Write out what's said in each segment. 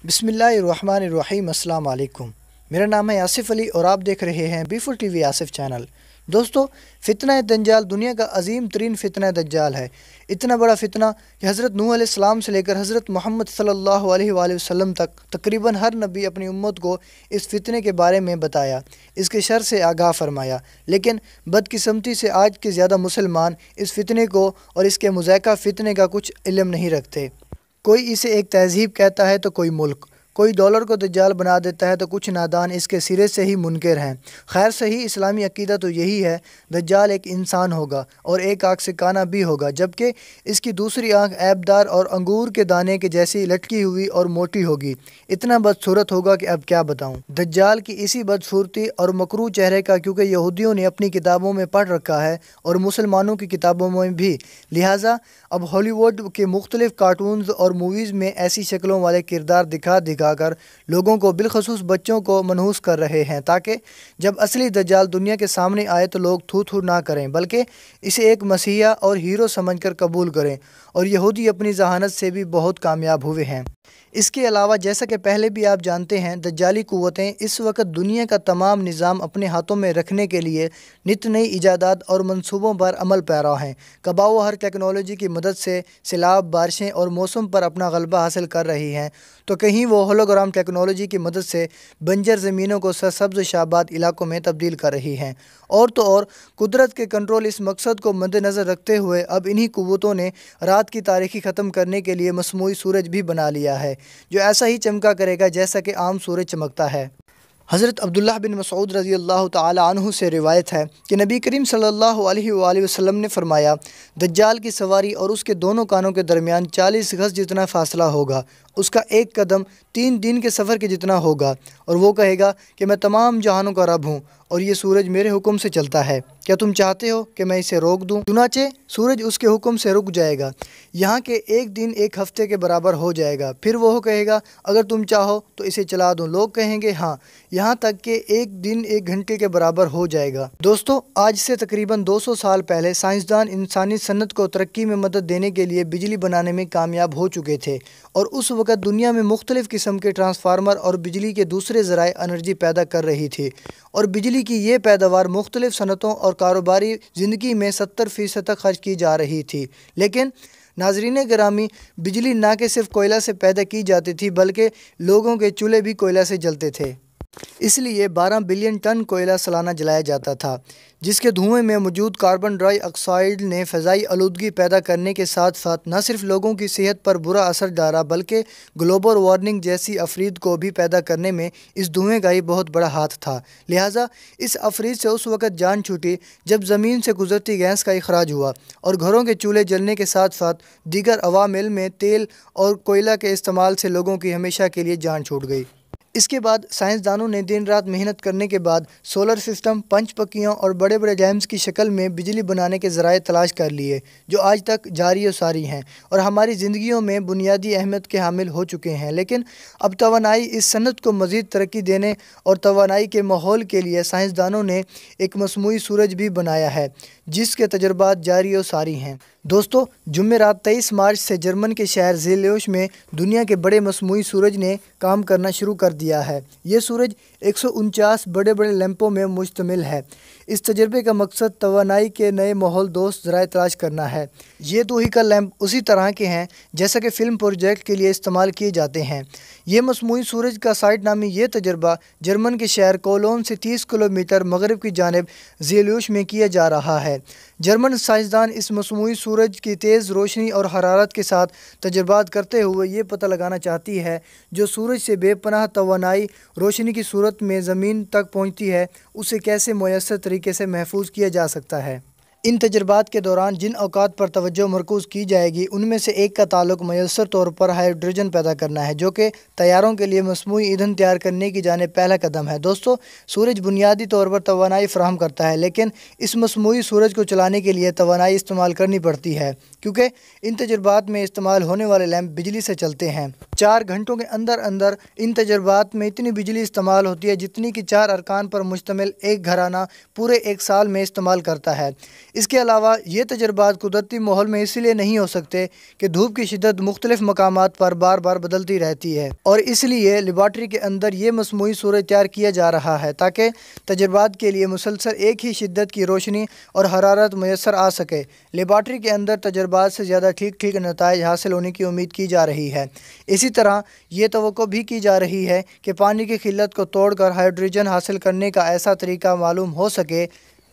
بسم اللہ الرحمن الرحیم۔ السلام علیکم، میرا نام ہے آصف علی اور آپ دیکھ رہے ہیں B4 TV آصف چینل۔ دوستو، فتنہ دجال دنیا کا عظیم ترین فتنہ دجال ہے۔ اتنا بڑا فتنہ کہ حضرت نوح علیہ السلام سے لے کر حضرت محمد صلی اللہ علیہ وآلہ وسلم تک تقریباً ہر نبی اپنی امت کو اس فتنے کے بارے میں بتایا، اس کے شر سے آگاہ فرمایا، لیکن بدقسمتی سے آج کے زیادہ مسلمان اس فتنے کو اور اس کے مضحکہ فتنے کا کچھ علم نہیں رکھتے۔ کوئی اسے ایک تہذیب کہتا ہے تو کوئی ملک، کوئی ڈالر کو دجال بنا دیتا ہے تو کچھ نادان اس کے سرے سے ہی منکر ہیں۔ خیر صحیح اسلامی عقیدہ تو یہی ہے، دجال ایک انسان ہوگا اور ایک آنکھ سے کانا بھی ہوگا، جبکہ اس کی دوسری آنکھ عیبدار اور انگور کے دانے کے جیسی لٹکی ہوئی اور موٹی ہوگی۔ اتنا بدصورت ہوگا کہ اب کیا بتاؤں۔ دجال کی اسی بدصورتی اور مکروہ چہرے کا کیونکہ یہودیوں نے اپنی کتابوں میں پڑھ رکھا ہے اور مسلمانوں کی کتابوں میں بھی، لہٰذا اب ہالی ووڈ کے مختلف کارٹونز اور موویز میں ایسی شکلوں والے کردار دکھا کر لوگوں کو بالخصوص بچوں کو منحوس کر رہے ہیں، تاکہ جب اصلی دجال دنیا کے سامنے آئے تو لوگ تھو تھو نہ کریں بلکہ اسے ایک مسیحا اور ہیرو سمجھ کر قبول کریں، اور یہودی اپنی ذہانت سے بھی بہت کامیاب ہوئے ہیں۔ اس کے علاوہ جیسا کہ پہلے بھی آپ جانتے ہیں، دجالی قوتیں اس وقت دنیا کا تمام نظام اپنے ہاتھوں میں رکھنے کے لیے نت نئی ایجادات اور منصوبوں پر عمل پیرا ہیں۔ کباؤ ہر ٹیکنالوجی کی مدد سے سیلاب، بارشیں اور موسم پر اپنا غلبہ حاصل کر رہی ہیں، تو کہیں وہ ہولوگرام ٹیکنالوجی کی مدد سے بنجر زمینوں کو سرسبز شاباد علاقوں میں تبدیل کر رہی ہیں۔ اور تو اور قدرت کے کنٹرول اس مقصد کو مد نظر رکھتے ہوئے اب انہی قوتوں نے رات کی تاریکی ختم کرنے کے لیے مصنوعی سورج بھی بنا لیا ہے، جو ایسا ہی چمکا کرے گا جیسا کہ عام سورج چمکتا ہے۔ حضرت عبداللہ بن مسعود رضی اللہ تعالی عنہ سے روایت ہے کہ نبی کریم صلی اللہ علیہ وآلہ وسلم نے فرمایا، دجال کی سواری اور اس کے دونوں کانوں کے درمیان 40 گز جتنا فاصلہ ہوگا، اس کا ایک قدم 3 دن کے سفر کے جتنا ہوگا، اور وہ کہے گا کہ میں تمام جہانوں کا رب ہوں اور یہ سورج میرے حکم سے چلتا ہے، کیا تم چاہتے ہو کہ میں اسے روک دوں؟ چنانچہ سورج اس کے حکم سے رک جائے گا، یہاں کہ ایک دن ایک ہفتے کے برابر ہو جائے گا۔ پھر وہ کہے گا اگر تم چاہو تو اسے چلا دوں، لوگ کہیں گے ہاں، یہاں تک کہ ایک دن ایک گھنٹے کے برابر ہو جائے گا۔ دوستو، آج سے تقریباً 200 سال پہلے سائنسدان انسانی صنعت کو ترقی میں مدد دینے کے لیے بجلی بنانے میں کامیاب ہو چکے تھے، اور اس وقت دنیا میں مختلف قسم کے ٹرانسفارمر اور بجلی کے دوسرے ذرائع انرجی پیدا کر رہی تھی، اور بجلی کی یہ پیداوار مختلف صنعتوں اور کاروباری زندگی میں 70% تک خرچ کی جا رہی تھی۔ لیکن ناظرین گرامی، بجلی نہ کہ صرف کوئلہ سے پیدا کی جاتی تھی بلکہ لوگوں کے چولہے بھی کوئلہ سے جلتے تھے۔ اس لیے 12 بلین ٹن کوئلہ سالانہ جلایا جاتا تھا، جس کے دھوئیں میں موجود کاربن ڈائی آکسائیڈ نے فضائی آلودگی پیدا کرنے کے ساتھ ساتھ نہ صرف لوگوں کی صحت پر برا اثر ڈالا بلکہ گلوبل وارمنگ جیسی افرید کو بھی پیدا کرنے میں اس دھوئیں کا ہی بہت بڑا ہاتھ تھا۔ لہٰذا اس افرید سے اس وقت جان چھوٹی جب زمین سے گزرتی گیس کا اخراج ہوا، اور گھروں کے چولہے جلنے کے ساتھ ساتھ دیگر عوامل میں تیل اور کوئلہ کے استعمال سے لوگوں کی ہمیشہ کے لیے جان چھوٹ گئی۔ اس کے بعد سائنسدانوں نے دن رات محنت کرنے کے بعد سولر سسٹم، پنچ پکیوں اور بڑے بڑے ڈیمز کی شکل میں بجلی بنانے کے ذرائع تلاش کر لیے، جو آج تک جاری و ساری ہیں اور ہماری زندگیوں میں بنیادی اہمیت کے حامل ہو چکے ہیں۔ لیکن اب توانائی اس صنعت کو مزید ترقی دینے اور توانائی کے ماحول کے لیے سائنسدانوں نے ایک مصنوعی سورج بھی بنایا ہے، جس کے تجربات جاری و ساری ہیں۔ دوستو، جمعرات 23 مارچ سے جرمن کے شہر زیلیوش میں دنیا کے بڑے مصنوعی سورج نے کام کرنا شروع کر دیا ہے۔ یہ سورج 149 بڑے بڑے لیمپوں میں مشتمل ہے۔ اس تجربے کا مقصد توانائی کے نئے ماحول دوست ذرائع تلاش کرنا ہے۔ یہ دوہیکا لیمپ اسی طرح کے ہیں جیسا کہ فلم پروجیکٹ کے لیے استعمال کیے جاتے ہیں۔ یہ مصنوعی سورج کا سائٹ نامی یہ تجربہ جرمن کے شہر کولون سے 30 کلومیٹر مغرب کی جانب زیلیوش میں کیا جا رہا ہے۔ جرمن سائنسدان اس مصنوعی سورج کی تیز روشنی اور حرارت کے ساتھ تجربات کرتے ہوئے یہ پتہ لگانا چاہتی ہے جو سورج سے بے پناہ توانائی روشنی کی صورت میں زمین تک پہنچتی ہے، اسے کیسے مؤثر طریقے سے محفوظ کیا جا سکتا ہے۔ ان تجربات کے دوران جن اوقات پر توجہ مرکوز کی جائے گی ان میں سے ایک کا تعلق مؤثر طور پر ہائیڈروجن پیدا کرنا ہے، جو کہ طیاروں کے لیے مصنوعی ایندھن تیار کرنے کی جانب پہلا قدم ہے۔ دوستو، سورج بنیادی طور پر توانائی فراہم کرتا ہے، لیکن اس مصنوعی سورج کو چلانے کے لیے توانائی استعمال کرنی پڑتی ہے، کیونکہ ان تجربات میں استعمال ہونے والے لیمپ بجلی سے چلتے ہیں۔ 4 گھنٹوں کے اندر اندر ان تجربات میں اتنی بجلی استعمال ہوتی ہے جتنی کہ 4 ارکان پر مشتمل ایک گھرانہ پورے ایک سال میں استعمال کرتا ہے۔ اس کے علاوہ یہ تجربات قدرتی ماحول میں اس لیے نہیں ہو سکتے کہ دھوپ کی شدت مختلف مقامات پر بار بار بدلتی رہتی ہے، اور اس لیے لیبارٹری کے اندر یہ مصنوعی سورج تیار کیا جا رہا ہے تاکہ تجربات کے لیے مسلسل ایک ہی شدت کی روشنی اور حرارت میسر آ سکے۔ لیبارٹری کے اندر تجربات سے زیادہ ٹھیک نتائج حاصل ہونے کی امید کی جا رہی ہے۔ اسی طرح یہ توقع بھی کی جا رہی ہے کہ پانی کی قلت کو توڑ کر ہائیڈروجن حاصل کرنے کا ایسا طریقہ معلوم ہو سکے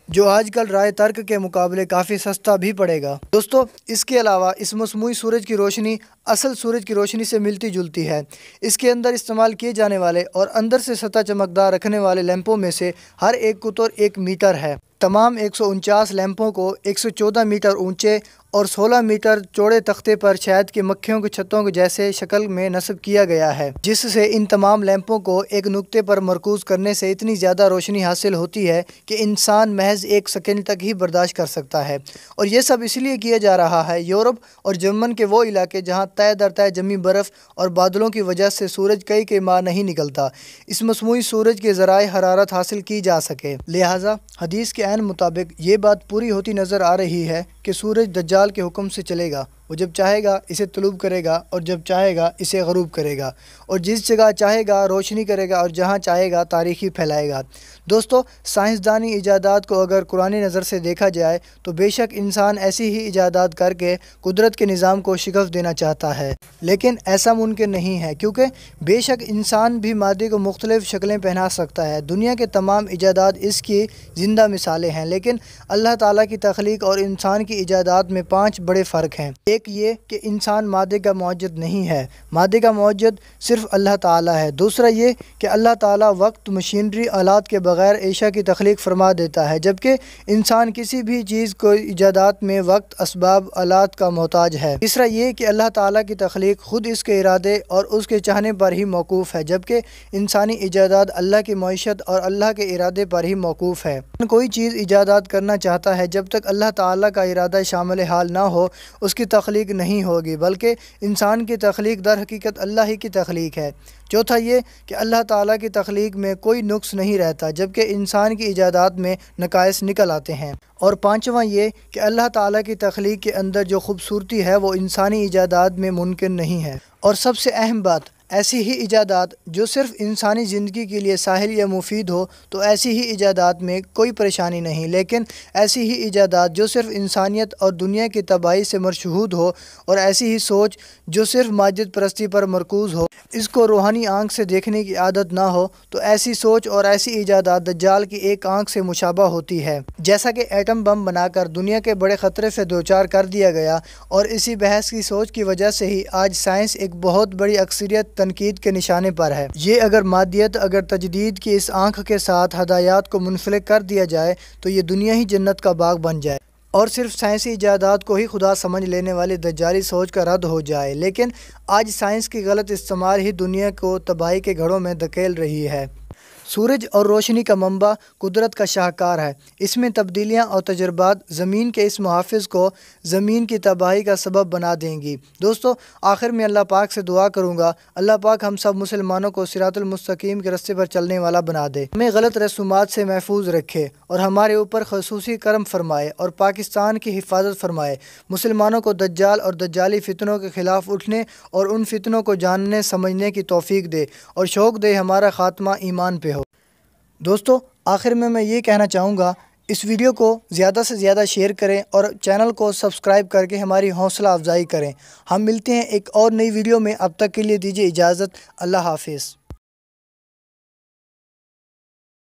جو آج کل رائے ترک کے مقابلے کافی سستا بھی پڑے گا۔ دوستو، اس کے علاوہ اس مصنوعی سورج کی روشنی اصل سورج کی روشنی سے ملتی جلتی ہے۔ اس کے اندر استعمال کیے جانے والے اور اندر سے سطح چمکدار رکھنے والے لیمپوں میں سے ہر ایک قطر 1 میٹر ہے۔ تمام 149 لیمپوں کو 114 میٹر اونچے اور 16 میٹر چوڑے تختے پر شہد کی مکھیوں کی چھتوں کے جیسے شکل میں نصب کیا گیا ہے، جس سے ان تمام لیمپوں کو ایک نقطے پر مرکوز کرنے سے اتنی زیادہ روشنی حاصل ہوتی ہے کہ انسان محض 1 سیکنڈ تک ہی برداشت کر سکتا ہے۔ اور یہ سب اس لیے کیا جا رہا ہے یورپ اور جرمن کے وہ علاقے جہاں تہ در تہ جمی برف اور بادلوں کی وجہ سے سورج کئی ماہ نہیں نکلتا، اس مصنوعی سورج کے ذرائع حرارت حاصل کی جا سکے۔ لہٰذا حدیث کے عین مطابق یہ بات پوری ہوتی نظر آ رہی ہے کہ سورج دجال کے حکم سے چلے گا۔ وہ جب چاہے گا اسے طلوع کرے گا اور جب چاہے گا اسے غروب کرے گا، اور جس جگہ چاہے گا روشنی کرے گا اور جہاں چاہے گا تاریکی پھیلائے گا۔ دوستو، سائنسدانی ایجادات کو اگر قرآنی نظر سے دیکھا جائے تو بے شک انسان ایسی ہی ایجادات کر کے قدرت کے نظام کو شکست دینا چاہتا ہے، لیکن ایسا ممکن نہیں ہے کیونکہ بے شک انسان بھی مادے کو مختلف شکلیں پہنا سکتا ہے۔ دنیا کے تمام ایجادات اس کی زندہ مثالیں ہیں، لیکن اللہ تعالیٰ کی تخلیق اور انسان کی ایجادات میں 5 بڑے فرق ہیں۔ ایک یہ کہ انسان مادے کا موجد نہیں ہے، مادے کا موجد صرف اللہ تعالیٰ ہے۔ دوسرا یہ کہ اللہ تعالیٰ وقت، مشینری، آلات کے بغیر اشیاء کی تخلیق فرما دیتا ہے، جبکہ انسان کسی بھی چیز کو ایجادات میں وقت، اسباب، آلات کا محتاج ہے۔ تیسرا یہ کہ اللہ تعالیٰ کی تخلیق خود اس کے ارادے اور اس کے چاہنے پر ہی موقوف ہے، جبکہ انسانی ایجادات اللہ کی معیشت اور اللہ کے ارادے پر ہی موقوف ہے۔ کوئی چیز ایجادات کرنا چاہتا ہے، جب تک اللہ تعالیٰ کا ارادہ شامل حال نہ ہو اس کی تخلیق نہیں ہوگی، بلکہ انسان کی تخلیق در حقیقت اللہ ہی کی تخلیق ہے۔ چوتھا یہ کہ اللہ تعالیٰ کی تخلیق میں کوئی نقص نہیں رہتا، جبکہ انسان کی ایجادات میں نقائص نکل آتے ہیں۔ اور پانچواں یہ کہ اللہ تعالیٰ کی تخلیق کے اندر جو خوبصورتی ہے وہ انسانی ایجادات میں ممکن نہیں ہے۔ اور سب سے اہم بات، ایسی ہی ایجادات جو صرف انسانی زندگی کے لیے ساحل یا مفید ہو تو ایسی ہی ایجادات میں کوئی پریشانی نہیں، لیکن ایسی ہی ایجادات جو صرف انسانیت اور دنیا کی تباہی سے مرشحود ہو، اور ایسی ہی سوچ جو صرف ماجد پرستی پر مرکوز ہو، اس کو روحانی آنکھ سے دیکھنے کی عادت نہ ہو، تو ایسی سوچ اور ایسی ایجادات دجال کی ایک آنکھ سے مشابہ ہوتی ہے۔ جیسا کہ ایٹم بم بنا کر دنیا کے بڑے خطرے سے دوچار کر دیا گیا، اور اسی بحث کی سوچ کی وجہ سے ہی آج سائنس ایک بہت بڑی اکثریت تنقید کے نشانے پر ہے۔ یہ اگر مادیت، اگر تجدید کی اس آنکھ کے ساتھ ہدایات کو منفلک کر دیا جائے تو یہ دنیا ہی جنت کا باغ بن جائے، اور صرف سائنسی ایجادات کو ہی خدا سمجھ لینے والی دجالی سوچ کا رد ہو جائے۔ لیکن آج سائنس کی غلط استعمال ہی دنیا کو تباہی کے گھڑوں میں دھکیل رہی ہے۔ سورج اور روشنی کا منبع قدرت کا شاہکار ہے، اس میں تبدیلیاں اور تجربات زمین کے اس محافظ کو زمین کی تباہی کا سبب بنا دیں گی۔ دوستو، آخر میں اللہ پاک سے دعا کروں گا، اللہ پاک ہم سب مسلمانوں کو صراط المستقیم کے راستے پر چلنے والا بنا دے، ہمیں غلط رسومات سے محفوظ رکھے اور ہمارے اوپر خصوصی کرم فرمائے اور پاکستان کی حفاظت فرمائے۔ مسلمانوں کو دجال اور دجالی فتنوں کے خلاف اٹھنے اور ان فتنوں کو جاننے سمجھنے کی توفیق دے اور شوق دے ہمارا خاتمہ ایمان پہ ہو۔ دوستو، آخر میں یہ کہنا چاہوں گا، اس ویڈیو کو زیادہ سے زیادہ شیئر کریں اور چینل کو سبسکرائب کر کے ہماری حوصلہ افزائی کریں۔ ہم ملتے ہیں ایک اور نئی ویڈیو میں، اب تک کے لیے دیجیے اجازت، اللہ حافظ۔